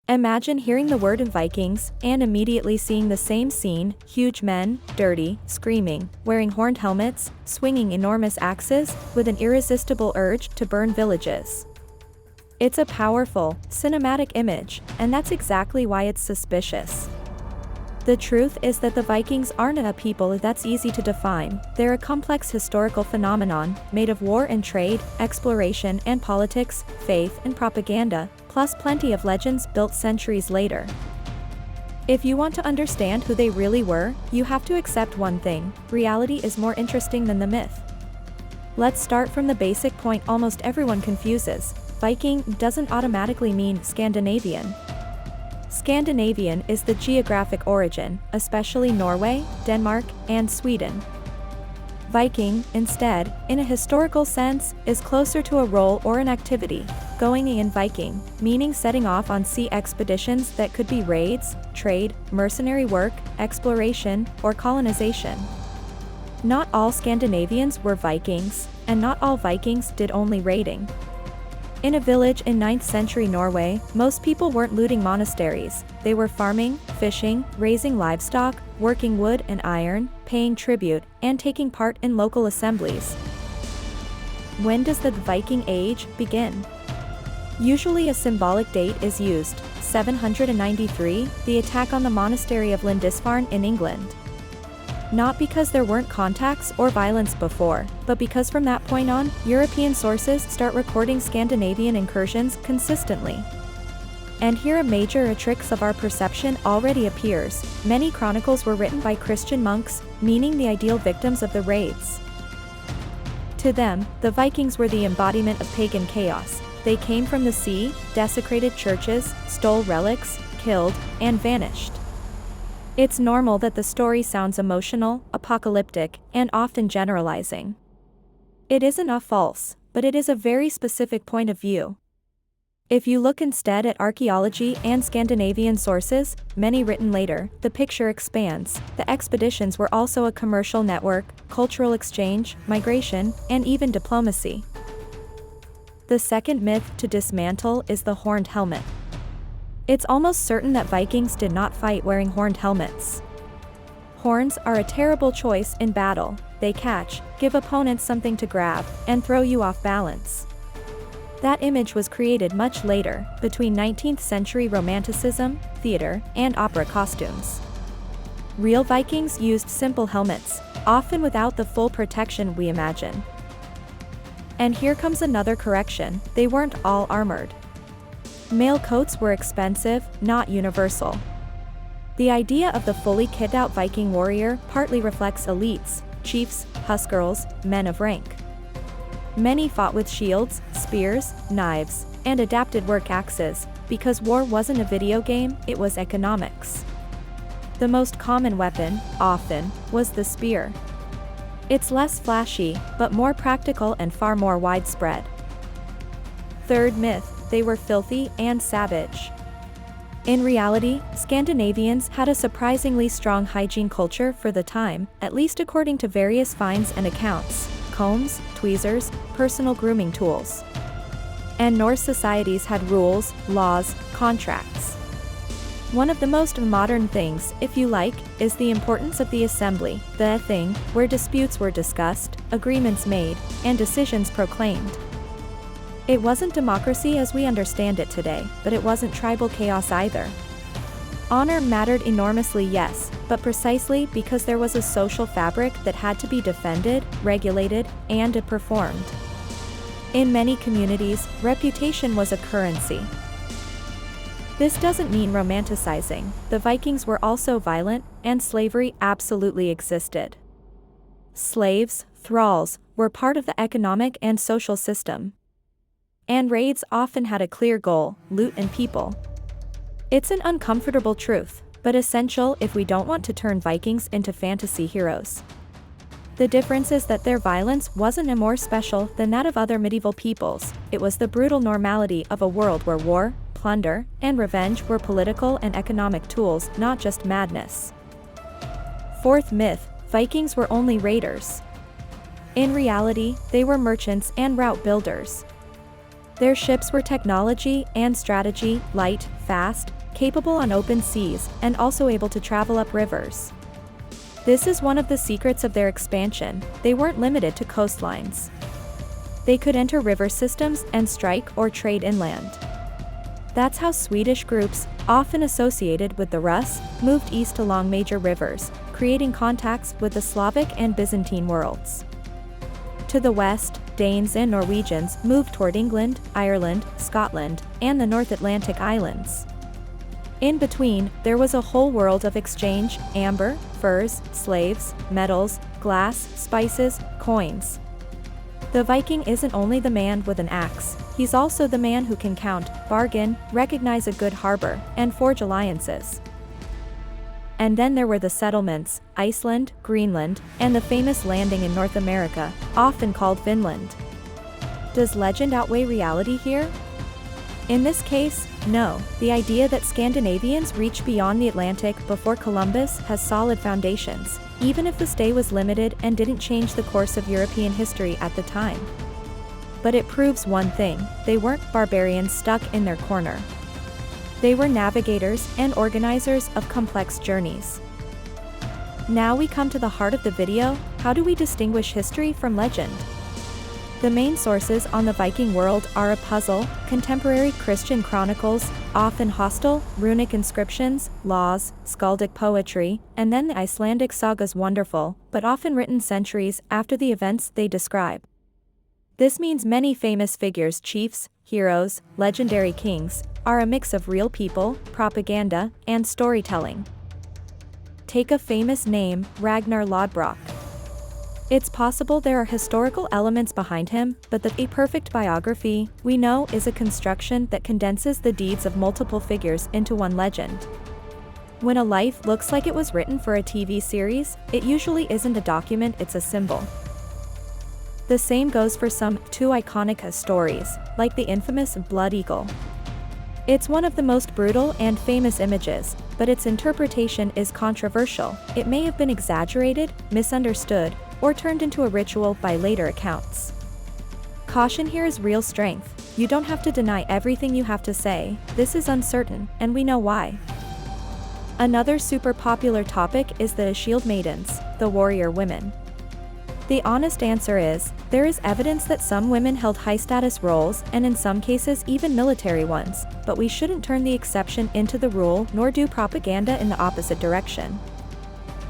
Imagine hearing the word Vikings and immediately seeing the same scene: huge men, dirty, screaming, wearing horned helmets, swinging enormous axes, with an irresistible urge to burn villages. It's a powerful, cinematic image, and that's exactly why it's suspicious. The truth is that the Vikings aren't a people that's easy to define. They're a complex historical phenomenon, made of war and trade, exploration and politics, faith and propaganda, plus plenty of legends built centuries later. If you want to understand who they really were, you have to accept one thing: reality is more interesting than the myth. Let's start from the basic point almost everyone confuses. Viking doesn't automatically mean Scandinavian. Scandinavian is the geographic origin, especially Norway, Denmark, and Sweden. Viking, instead, in a historical sense, is closer to a role or an activity. Going in Viking, meaning setting off on sea expeditions that could be raids, trade, mercenary work, exploration, or colonization. Not all Scandinavians were Vikings, and not all Vikings did only raiding. In a village in 9th century Norway, most people weren't looting monasteries. They were farming, fishing, raising livestock, working wood and iron, paying tribute, and taking part in local assemblies. When does the Viking Age begin? Usually a symbolic date is used: 793, the attack on the monastery of Lindisfarne in England. Not because there weren't contacts or violence before, but because from that point on, European sources start recording Scandinavian incursions consistently. And here a major tricks of our perception already appears. Many chronicles were written by Christian monks, meaning the ideal victims of the raids. To them, the Vikings were the embodiment of pagan chaos. They came from the sea, desecrated churches, stole relics, killed, and vanished. It's normal that the story sounds emotional, apocalyptic, and often generalizing. It isn't false, but it is a very specific point of view. If you look instead at archaeology and Scandinavian sources, many written later, the picture expands. The expeditions were also a commercial network, cultural exchange, migration, and even diplomacy. The second myth to dismantle is the horned helmet. It's almost certain that Vikings did not fight wearing horned helmets. Horns are a terrible choice in battle. They catch, give opponents something to grab, and throw you off balance. That image was created much later, between 19th century Romanticism, theater, and opera costumes. Real Vikings used simple helmets, often without the full protection we imagine. And here comes another correction: they weren't all armored. Mail coats were expensive, not universal. The idea of the fully kitted-out Viking warrior partly reflects elites, chiefs, huskarls, men of rank. Many fought with shields, spears, knives, and adapted work axes. Because war wasn't a video game, it was economics. The most common weapon, often, was the spear. It's less flashy, but more practical and far more widespread. Third myth: they were filthy and savage. In reality, Scandinavians had a surprisingly strong hygiene culture for the time, at least according to various finds and accounts: combs, tweezers, personal grooming tools. And Norse societies had rules, laws, contracts. One of the most modern things, if you like, is the importance of the assembly, the thing where disputes were discussed, agreements made, and decisions proclaimed. It wasn't democracy as we understand it today, but it wasn't tribal chaos either. Honor mattered enormously, yes, but precisely because there was a social fabric that had to be defended, regulated, and performed. In many communities, reputation was a currency. This doesn't mean romanticizing. The Vikings were also violent, and slavery absolutely existed. Slaves, thralls, were part of the economic and social system. And raids often had a clear goal: loot and people. It's an uncomfortable truth, but essential if we don't want to turn Vikings into fantasy heroes. The difference is that their violence wasn't any more special than that of other medieval peoples. It was the brutal normality of a world where war, plunder, and revenge were political and economic tools, not just madness. Fourth myth: Vikings were only raiders. In reality, they were merchants and route builders. Their ships were technology and strategy, light, fast, capable on open seas, and also able to travel up rivers. This is one of the secrets of their expansion. They weren't limited to coastlines. They could enter river systems and strike or trade inland. That's how Swedish groups, often associated with the Rus, moved east along major rivers, creating contacts with the Slavic and Byzantine worlds. To the west, Danes and Norwegians moved toward England, Ireland, Scotland, and the North Atlantic islands. In between, there was a whole world of exchange: amber, furs, slaves, metals, glass, spices, coins. The Viking isn't only the man with an axe, he's also the man who can count, bargain, recognize a good harbor, and forge alliances. And then there were the settlements: Iceland, Greenland, and the famous landing in North America, often called Finland. Does legend outweigh reality here? In this case, no. The idea that Scandinavians reached beyond the Atlantic before Columbus has solid foundations, even if the stay was limited and didn't change the course of European history at the time. But it proves one thing: they weren't barbarians stuck in their corner. They were navigators and organizers of complex journeys. Now we come to the heart of the video: how do we distinguish history from legend? The main sources on the Viking world are a puzzle: contemporary Christian chronicles, often hostile, runic inscriptions, laws, skaldic poetry, and then the Icelandic sagas, wonderful, but often written centuries after the events they describe. This means many famous figures, chiefs, heroes, legendary kings, are a mix of real people, propaganda, and storytelling. Take a famous name, Ragnar Lodbrok. It's possible there are historical elements behind him, but a perfect biography, we know, is a construction that condenses the deeds of multiple figures into one legend. When a life looks like it was written for a TV series, it usually isn't a document, it's a symbol. The same goes for some too iconic stories, like the infamous Blood Eagle. It's one of the most brutal and famous images, but its interpretation is controversial. It may have been exaggerated, misunderstood, or turned into a ritual by later accounts. Caution here is real strength. You don't have to deny everything you have to say. This is uncertain, and we know why. Another super popular topic is the shield maidens, the warrior women. The honest answer is, there is evidence that some women held high-status roles, and in some cases even military ones, but we shouldn't turn the exception into the rule nor do propaganda in the opposite direction.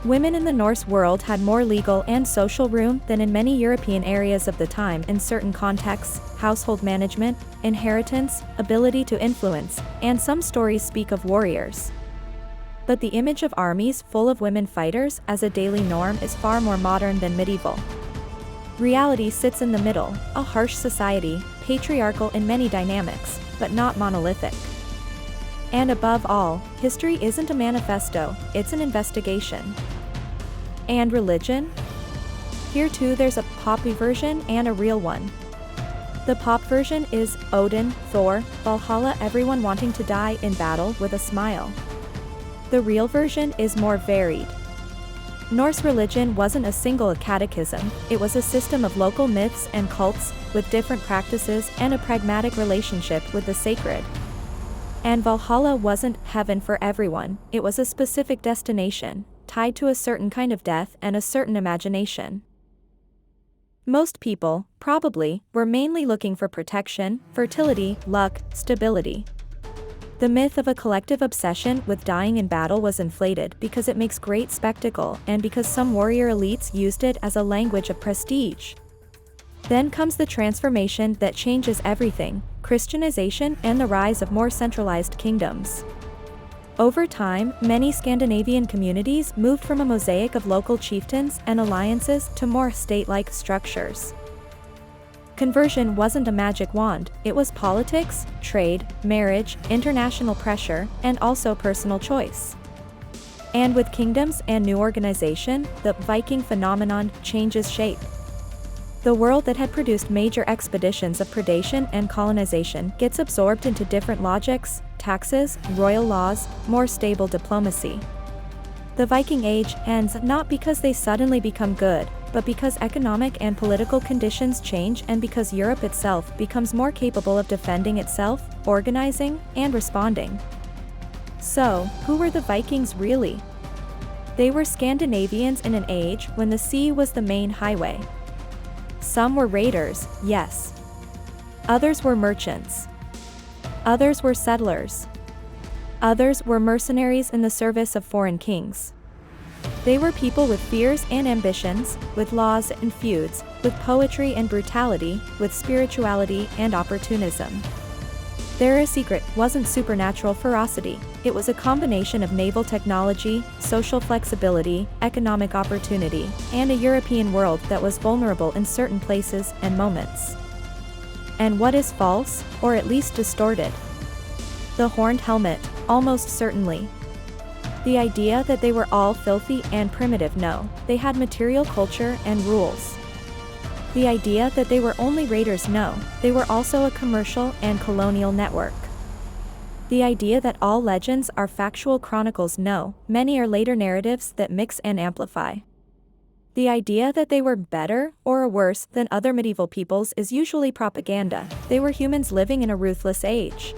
Women in the Norse world had more legal and social room than in many European areas of the time in certain contexts: household management, inheritance, ability to influence, and some stories speak of warriors. But the image of armies full of women fighters as a daily norm is far more modern than medieval. Reality sits in the middle: a harsh society, patriarchal in many dynamics, but not monolithic. And above all, history isn't a manifesto, it's an investigation. And religion? Here too there's a poppy version and a real one. The pop version is Odin, Thor, Valhalla, everyone wanting to die in battle with a smile. The real version is more varied. Norse religion wasn't a single catechism, it was a system of local myths and cults, with different practices and a pragmatic relationship with the sacred. And Valhalla wasn't heaven for everyone, it was a specific destination, tied to a certain kind of death and a certain imagination. Most people, probably, were mainly looking for protection, fertility, luck, stability. The myth of a collective obsession with dying in battle was inflated because it makes great spectacle and because some warrior elites used it as a language of prestige. Then comes the transformation that changes everything: Christianization and the rise of more centralized kingdoms. Over time, many Scandinavian communities moved from a mosaic of local chieftains and alliances to more state-like structures. Conversion wasn't a magic wand, it was politics, trade, marriage, international pressure, and also personal choice. And with kingdoms and new organization, the Viking phenomenon changes shape. The world that had produced major expeditions of predation and colonization gets absorbed into different logics: taxes, royal laws, more stable diplomacy. The Viking Age ends not because they suddenly become good, but because economic and political conditions change and because Europe itself becomes more capable of defending itself, organizing, and responding. So, who were the Vikings really? They were Scandinavians in an age when the sea was the main highway. Some were raiders, yes. Others were merchants. Others were settlers. Others were mercenaries in the service of foreign kings. They were people with fears and ambitions, with laws and feuds, with poetry and brutality, with spirituality and opportunism. Their secret wasn't supernatural ferocity, it was a combination of naval technology, social flexibility, economic opportunity, and a European world that was vulnerable in certain places and moments. And what is false, or at least distorted? The horned helmet, almost certainly. The idea that they were all filthy and primitive, no, they had material culture and rules. The idea that they were only raiders, no, they were also a commercial and colonial network. The idea that all legends are factual chronicles, no, many are later narratives that mix and amplify. The idea that they were better or worse than other medieval peoples is usually propaganda. They were humans living in a ruthless age.